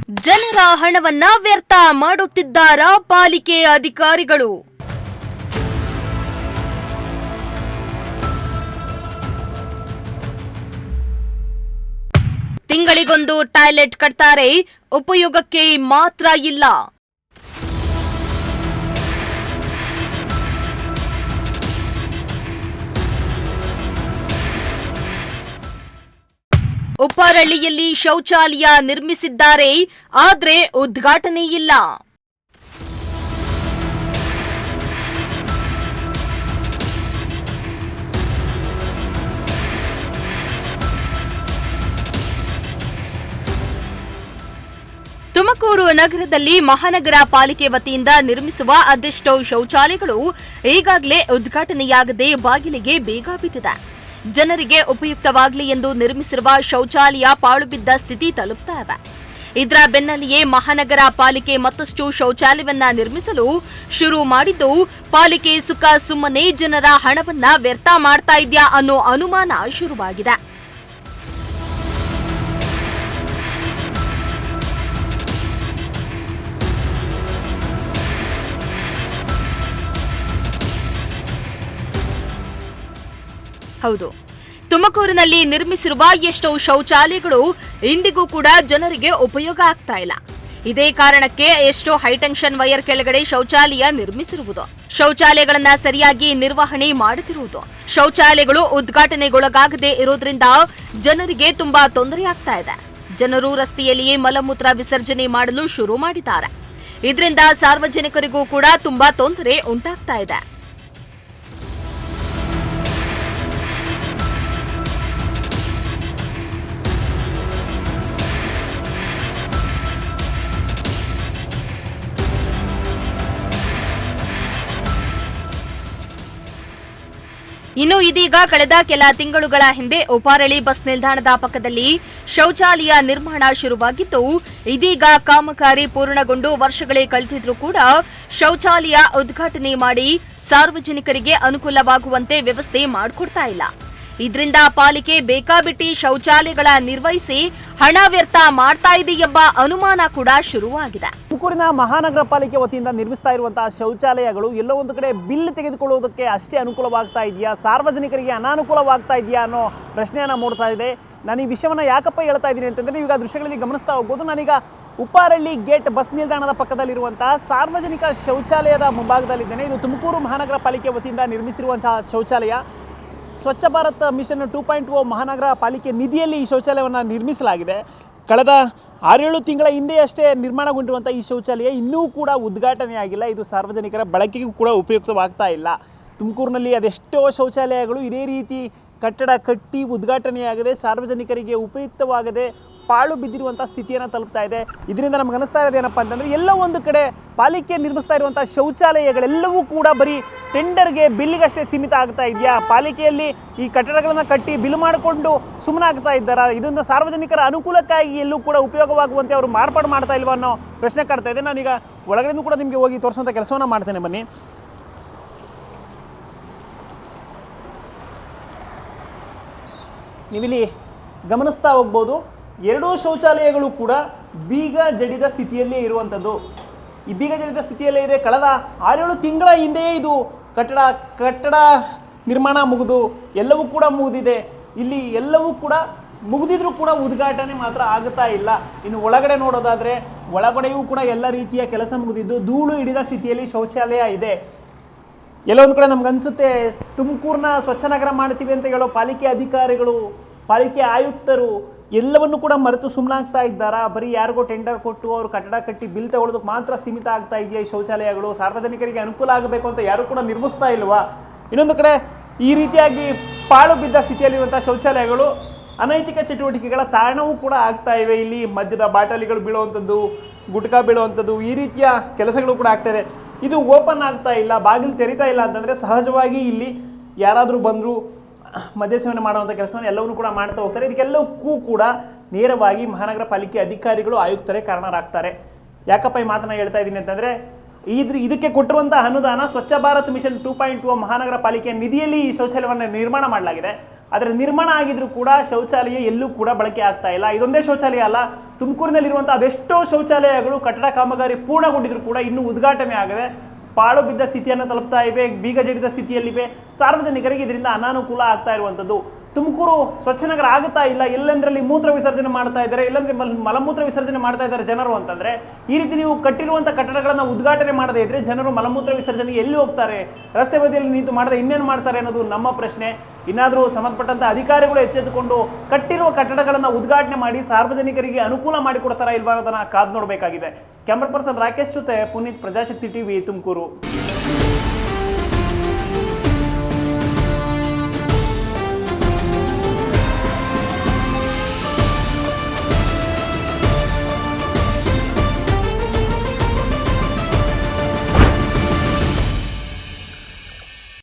ಜನರ ಹಣವನ್ನ ವ್ಯರ್ಥ ಮಾಡುತ್ತಿದ್ದಾರಾ ಪಾಲಿಕೆ ಅಧಿಕಾರಿಗಳು? ತಿಂಗಳಿಗೊಂದು ಟಾಯ್ಲೆಟ್ ಕಟ್ತಾರೆ, ಉಪಯೋಗಕ್ಕೆ ಮಾತ್ರ ಇಲ್ಲ. ಉಪ್ಪಾರಳ್ಳಿಯಲ್ಲಿ ಶೌಚಾಲಯ ನಿರ್ಮಿಸಿದ್ದಾರೆ, ಆದ್ರೆ ಉದ್ಘಾಟನೆ ಇಲ್ಲ. ತುಮಕೂರು ನಗರದಲ್ಲಿ ಮಹಾನಗರ ಪಾಲಿಕೆ ವತಿಯಿಂದ ನಿರ್ಮಿಸುವ ಅದೆಷ್ಟೋ ಶೌಚಾಲಯಗಳು ಈಗಾಗಲೇ ಉದ್ಘಾಟನೆಯಾಗದೆ ಬಾಗಿಲಿಗೆ ಬೇಗ ಬಿದ್ದಿದೆ. ಜನರಿಗೆ ಉಪಯುಕ್ತವಾಗಲಿ ಎಂದು ನಿರ್ಮಿಸಿರುವ ಶೌಚಾಲಯ ಪಾಳು ಬಿದ್ದ ಸ್ಥಿತಿ ತಲುಪ್ತಾ ಇವೆ. ಇದರ ಬೆನ್ನಲ್ಲಿಯೇ ಮಹಾನಗರ ಪಾಲಿಕೆ ಮತ್ತಷ್ಟು ಶೌಚಾಲಯವನ್ನ ನಿರ್ಮಿಸಲು ಶುರು ಮಾಡಿದ್ದು, ಪಾಲಿಕೆ ಸುಖ ಸುಮ್ಮನೆ ಜನರ ಹಣವನ್ನ ವ್ಯರ್ಥ ಮಾಡ್ತಾ ಇದೆಯಾ ಅನ್ನೋ ಅನುಮಾನ ಶುರುವಾಗಿದೆ. ಹೌದು, ತುಮಕೂರಿನಲ್ಲಿ ನಿರ್ಮಿಸಿರುವ ಎಷ್ಟೋ ಶೌಚಾಲಯಗಳು ಇಂದಿಗೂ ಕೂಡ ಜನರಿಗೆ ಉಪಯೋಗ ಆಗ್ತಾ ಇಲ್ಲ. ಇದೇ ಕಾರಣಕ್ಕೆ ಎಷ್ಟೋ ಹೈಟೆನ್ಷನ್ ವೈರ್ ಕೆಳಗಡೆ ಶೌಚಾಲಯ ನಿರ್ಮಿಸಿರುವುದು, ಶೌಚಾಲಯಗಳನ್ನ ಸರಿಯಾಗಿ ನಿರ್ವಹಣೆ ಮಾಡುತ್ತಿರುವುದು, ಶೌಚಾಲಯಗಳು ಉದ್ಘಾಟನೆಗೊಳಗಾಗದೇ ಇರೋದ್ರಿಂದ ಜನರಿಗೆ ತುಂಬಾ ತೊಂದರೆ ಆಗ್ತಾ ಇದೆ. ಜನರು ರಸ್ತೆಯಲ್ಲಿಯೇ ಮಲಮೂತ್ರ ವಿಸರ್ಜನೆ ಮಾಡಲು ಶುರು ಮಾಡಿದ್ದಾರೆ. ಇದರಿಂದ ಸಾರ್ವಜನಿಕರಿಗೂ ಕೂಡ ತುಂಬಾ ತೊಂದರೆ ಉಂಟಾಗ್ತಾ ಇದೆ. ಇನ್ನು ಇದೀಗ ಕಳೆದ ಕೆಲ ತಿಂಗಳುಗಳ ಹಿಂದೆ ಉಪ್ಪಾರಳ್ಳಿ ಬಸ್ ನಿಲ್ದಾಣದ ಪಕ್ಕದಲ್ಲಿ ಶೌಚಾಲಯ ನಿರ್ಮಾಣ ಶುರುವಾಗಿದ್ದು, ಇದೀಗ ಕಾಮಗಾರಿ ಪೂರ್ಣಗೊಂಡು ವರ್ಷಗಳೇ ಕಳೆದಿದ್ರೂ ಕೂಡ ಶೌಚಾಲಯ ಉದ್ಘಾಟನೆ ಮಾಡಿ ಸಾರ್ವಜನಿಕರಿಗೆ ಅನುಕೂಲವಾಗುವಂತೆ ವ್ಯವಸ್ಥೆ ಮಾಡಿಕೊಡ್ತಾ ಇಲ್ಲ. ಇದರಿಂದ ಪಾಲಿಕೆ ಬೇಕಾಬಿಟ್ಟಿ ಶೌಚಾಲಯಗಳ ನಿರ್ವಹಿಸಿ ಹಣ ವ್ಯರ್ಥ ಮಾಡ್ತಾ ಇದೆ ಎಂಬ ಅನುಮಾನ ಕೂಡ ಶುರುವಾಗಿದೆ. ತುಮಕೂರಿನ ಮಹಾನಗರ ಪಾಲಿಕೆ ವತಿಯಿಂದ ನಿರ್ಮಿಸ್ತಾ ಇರುವಂತಹ ಶೌಚಾಲಯಗಳು ಎಲ್ಲೋ ಒಂದು ಕಡೆ ಬಿಲ್ ತೆಗೆದುಕೊಳ್ಳುವುದಕ್ಕೆ ಅಷ್ಟೇ ಅನುಕೂಲವಾಗ್ತಾ ಇದೆಯಾ, ಸಾರ್ವಜನಿಕರಿಗೆ ಅನಾನುಕೂಲವಾಗ್ತಾ ಇದೆಯಾ ಅನ್ನೋ ಪ್ರಶ್ನೆಯನ್ನ ಮೂಡ್ತಾ ಇದೆ. ನಾನು ಈ ವಿಷಯವನ್ನ ಯಾಕಪ್ಪ ಹೇಳ್ತಾ ಇದ್ದೀನಿ ಅಂತಂದ್ರೆ, ಈಗ ದೃಶ್ಯಗಳಲ್ಲಿ ಗಮನಿಸ್ತಾ ಹೋಗ್ಬೋದು. ನಾನೀಗ ಉಪ್ಪಾರಳ್ಳಿ ಗೇಟ್ ಬಸ್ ನಿಲ್ದಾಣದ ಪಕ್ಕದಲ್ಲಿರುವಂತಹ ಸಾರ್ವಜನಿಕ ಶೌಚಾಲಯದ ಮುಂಭಾಗದಲ್ಲಿದ್ದೇನೆ. ಇದು ತುಮಕೂರು ಮಹಾನಗರ ಪಾಲಿಕೆ ವತಿಯಿಂದ ನಿರ್ಮಿಸಿರುವಂತಹ ಶೌಚಾಲಯ. ಸ್ವಚ್ಛ ಭಾರತ್ ಮಿಷನ್ 2.0 ಮಹಾನಗರ ಪಾಲಿಕೆ ನಿಧಿಯಲ್ಲಿ ಈ ಶೌಚಾಲಯವನ್ನು ನಿರ್ಮಿಸಲಾಗಿದೆ. ಕಳೆದ 6-7 ತಿಂಗಳ ಹಿಂದೆಯಷ್ಟೇ ನಿರ್ಮಾಣಗೊಂಡಿರುವಂಥ ಈ ಶೌಚಾಲಯ ಇನ್ನೂ ಕೂಡ ಉದ್ಘಾಟನೆ ಆಗಿಲ್ಲ. ಇದು ಸಾರ್ವಜನಿಕರ ಬಳಕೆಗೂ ಕೂಡ ಉಪಯುಕ್ತವಾಗ್ತಾ ಇಲ್ಲ. ತುಮಕೂರಿನಲ್ಲಿ ಅದೆಷ್ಟೋ ಶೌಚಾಲಯಗಳು ಇದೇ ರೀತಿ ಕಟ್ಟಡ ಕಟ್ಟಿ ಉದ್ಘಾಟನೆಯಾಗದೆ ಸಾರ್ವಜನಿಕರಿಗೆ ಉಪಯುಕ್ತವಾಗದೆ ಪಾಳು ಬಿದ್ದಿರುವಂಥ ಸ್ಥಿತಿಯನ್ನು ತಲುಪ್ತಾ ಇದೆ. ಇದರಿಂದ ನಮ್ಗೆ ಅನಿಸ್ತಾ ಇರೋದು ಏನಪ್ಪ ಅಂತಂದರೆ, ಎಲ್ಲ ಒಂದು ಕಡೆ ಪಾಲಿಕೆ ನಿರ್ಮಿಸ್ತಾ ಇರುವಂಥ ಶೌಚಾಲಯಗಳೆಲ್ಲವೂ ಕೂಡ ಬರೀ ಟೆಂಡರ್ಗೆ ಬಿಲ್ಗಷ್ಟೇ ಸೀಮಿತ ಆಗ್ತಾ ಇದೆಯಾ, ಪಾಲಿಕೆಯಲ್ಲಿ ಈ ಕಟ್ಟಡಗಳನ್ನು ಕಟ್ಟಿ ಬಿಲ್ ಮಾಡಿಕೊಂಡು ಸುಮ್ಮನಾಗ್ತಾ ಇದ್ದಾರಾ, ಇದೊಂದು ಸಾರ್ವಜನಿಕರ ಅನುಕೂಲಕ್ಕಾಗಿ ಎಲ್ಲೂ ಕೂಡ ಉಪಯೋಗವಾಗುವಂತೆ ಅವರು ಮಾರ್ಪಾಡು ಮಾಡ್ತಾ ಇಲ್ವ ಅನ್ನೋ ಪ್ರಶ್ನೆ ಕಾಡ್ತಾ ಇದೆ. ನಾನೀಗ ಒಳಗಡೆನೂ ಕೂಡ ನಿಮಗೆ ಹೋಗಿ ತೋರಿಸುವಂಥ ಕೆಲಸವನ್ನು ಮಾಡ್ತೇನೆ, ಬನ್ನಿ. ನೀವಿಲ್ಲಿ ಗಮನಿಸ್ತಾ ಹೋಗ್ಬೋದು, ಎರಡೂ ಶೌಚಾಲಯಗಳು ಕೂಡ ಬೀಗ ಜಡಿದ ಸ್ಥಿತಿಯಲ್ಲೇ ಇರುವಂಥದ್ದು. ಈ ಬೀಗ ಜಡಿದ ಸ್ಥಿತಿಯಲ್ಲೇ ಇದೆ. ಕಳೆದ 6-7 ತಿಂಗಳ ಹಿಂದೆಯೇ ಇದು ಕಟ್ಟಡ ನಿರ್ಮಾಣ ಮುಗಿದು ಎಲ್ಲವೂ ಕೂಡ ಮುಗಿದಿದೆ. ಇಲ್ಲಿ ಎಲ್ಲವೂ ಕೂಡ ಮುಗಿದಿದ್ರೂ ಕೂಡ ಉದ್ಘಾಟನೆ ಮಾತ್ರ ಆಗುತ್ತಾ ಇಲ್ಲ. ಇನ್ನು ಒಳಗಡೆ ನೋಡೋದಾದರೆ ಒಳಗಡೆಯೂ ಕೂಡ ಎಲ್ಲ ರೀತಿಯ ಕೆಲಸ ಮುಗಿದಿದ್ದು ಧೂಳು ಹಿಡಿದ ಸ್ಥಿತಿಯಲ್ಲಿ ಶೌಚಾಲಯ ಇದೆ. ಎಲ್ಲೊಂದು ಕಡೆ ನಮ್ಗನ್ಸುತ್ತೆ, ತುಮಕೂರನ್ನ ಸ್ವಚ್ಛ ನಗರ ಮಾಡ್ತೀವಿ ಅಂತ ಹೇಳೋ ಪಾಲಿಕೆ ಅಧಿಕಾರಿಗಳು, ಪಾಲಿಕೆ ಆಯುಕ್ತರು ಎಲ್ಲವನ್ನು ಕೂಡ ಮರೆತು ಸುಮ್ಮನಾಗ್ತಾ ಇದ್ದಾರಾ? ಬರೀ ಯಾರಿಗೋ ಟೆಂಡರ್ ಕೊಟ್ಟು ಅವರು ಕಟ್ಟಡ ಕಟ್ಟಿ ಬಿಲ್ ತಗೊಳ್ಳೋದಕ್ಕೆ ಮಾತ್ರ ಸೀಮಿತ ಆಗ್ತಾ ಇದೆಯಾ ಈ ಶೌಚಾಲಯಗಳು? ಸಾರ್ವಜನಿಕರಿಗೆ ಅನುಕೂಲ ಆಗಬೇಕು ಅಂತ ಯಾರು ಕೂಡ ನಿರ್ಮಿಸ್ತಾ ಇಲ್ವಾ? ಇನ್ನೊಂದು ಕಡೆ ಈ ರೀತಿಯಾಗಿ ಪಾಳು ಬಿದ್ದ ಸ್ಥಿತಿಯಲ್ಲಿರುವಂಥ ಶೌಚಾಲಯಗಳು ಅನೈತಿಕ ಚಟುವಟಿಕೆಗಳ ತಾಣವೂ ಕೂಡ ಆಗ್ತಾ ಇವೆ. ಇಲ್ಲಿ ಮದ್ಯದ ಬಾಟಲಿಗಳು ಬೀಳುವಂಥದ್ದು, ಗುಟ್ಕಾ ಬೀಳುವಂಥದ್ದು, ಈ ರೀತಿಯ ಕೆಲಸಗಳು ಕೂಡ ಆಗ್ತಾ ಇದೆ. ಇದು ಓಪನ್ ಆಗ್ತಾ ಇಲ್ಲ, ಬಾಗಿಲು ತೆರೀತಾ ಇಲ್ಲ ಅಂತಂದರೆ ಸಹಜವಾಗಿ ಇಲ್ಲಿ ಯಾರಾದರೂ ಬಂದರೂ ಮದ್ಯ ಸೇವನೆ ಮಾಡುವಂಥ ಕೆಲಸವನ್ನು ಎಲ್ಲವನ್ನೂ ಕೂಡ ಮಾಡ್ತಾ ಹೋಗ್ತಾರೆ. ಇದಕ್ಕೆಲ್ಲವಕ್ಕೂ ಕೂಡ ನೇರವಾಗಿ ಮಹಾನಗರ ಪಾಲಿಕೆ ಅಧಿಕಾರಿಗಳು, ಆಯುಕ್ತರೇ ಕಾರಣರಾಗ್ತಾರೆ. ಯಾಕಪ್ಪ ಈ ಮಾತನ್ನ ಹೇಳ್ತಾ ಇದ್ದೀನಿ ಅಂತಂದರೆ, ಇದಕ್ಕೆ ಕೊಟ್ಟಿರುವಂತಹ ಅನುದಾನ ಸ್ವಚ್ಛ ಭಾರತ್ ಮಿಷನ್ 2.0 ಮಹಾನಗರ ಪಾಲಿಕೆಯ ನಿಧಿಯಲ್ಲಿ ಈ ಶೌಚಾಲಯವನ್ನು ನಿರ್ಮಾಣ ಮಾಡಲಾಗಿದೆ. ಆದರೆ ನಿರ್ಮಾಣ ಆಗಿದ್ರು ಕೂಡ ಶೌಚಾಲಯ ಎಲ್ಲೂ ಕೂಡ ಬಳಕೆ ಆಗ್ತಾ ಇಲ್ಲ. ಇದೊಂದೇ ಶೌಚಾಲಯ ಅಲ್ಲ, ತುಮಕೂರಿನಲ್ಲಿರುವಂತಹ ಅದೆಷ್ಟೋ ಶೌಚಾಲಯಗಳು ಕಟ್ಟಡ ಕಾಮಗಾರಿ ಪೂರ್ಣಗೊಂಡಿದ್ರು ಕೂಡ ಇನ್ನೂ ಉದ್ಘಾಟನೆ ಆಗದೆ ಪಾಳು ಬಿದ್ದ ಸ್ಥಿತಿಯನ್ನು ತಲುಪ್ತಾ ಇವೆ, ಬೀಗ ಜಡಿದ ಸ್ಥಿತಿಯಲ್ಲಿವೆ. ಸಾರ್ವಜನಿಕರಿಗೆ ಇದರಿಂದ ಅನಾನುಕೂಲ ಆಗ್ತಾ ಇರುವಂಥದ್ದು. ತುಮಕೂರು ಸ್ವಚ್ಛ ನಗರ ಆಗುತ್ತಾ ಇಲ್ಲ, ಎಲ್ಲೆಂದ್ರಲ್ಲಿ ಮೂತ್ರ ವಿಸರ್ಜನೆ ಮಾಡ್ತಾ ಇದ್ದಾರೆ, ಎಲ್ಲಂದ್ರೆ ಮಲಮೂತ್ರ ವಿಸರ್ಜನೆ ಮಾಡ್ತಾ ಇದ್ದಾರೆ ಜನರು ಅಂತಂದ್ರೆ, ಈ ರೀತಿ ನೀವು ಕಟ್ಟಿರುವಂಥ ಕಟ್ಟಡಗಳನ್ನ ಉದ್ಘಾಟನೆ ಮಾಡದೇ ಇದ್ರೆ ಜನರು ಮಲಮೂತ್ರ ವಿಸರ್ಜನೆಗೆ ಎಲ್ಲಿ ಹೋಗ್ತಾರೆ? ರಸ್ತೆ ಬದಿಯಲ್ಲಿ ನಿಂತು ಮಾಡದೆ ಇನ್ನೇನು ಮಾಡ್ತಾರೆ ಅನ್ನೋದು ನಮ್ಮ ಪ್ರಶ್ನೆ. ಇನ್ನಾದರೂ ಸಂಬಂಧಪಟ್ಟಂತ ಅಧಿಕಾರಿಗಳು ಎಚ್ಚೆತ್ತುಕೊಂಡು ಕಟ್ಟಿರುವ ಕಟ್ಟಡಗಳನ್ನ ಉದ್ಘಾಟನೆ ಮಾಡಿ ಸಾರ್ವಜನಿಕರಿಗೆ ಅನುಕೂಲ ಮಾಡಿಕೊಡ್ತಾರಾ ಇಲ್ವಾ ಅನ್ನೋದನ್ನ ಕಾದು ನೋಡಬೇಕಾಗಿದೆ. ಕ್ಯಾಮರಾ ಪರ್ಸನ್ ರಾಕೇಶ್ ಜೊತೆ ಪುನೀತ್, ಪ್ರಜಾಶಕ್ತಿ ಟಿವಿ, ತುಮಕೂರು.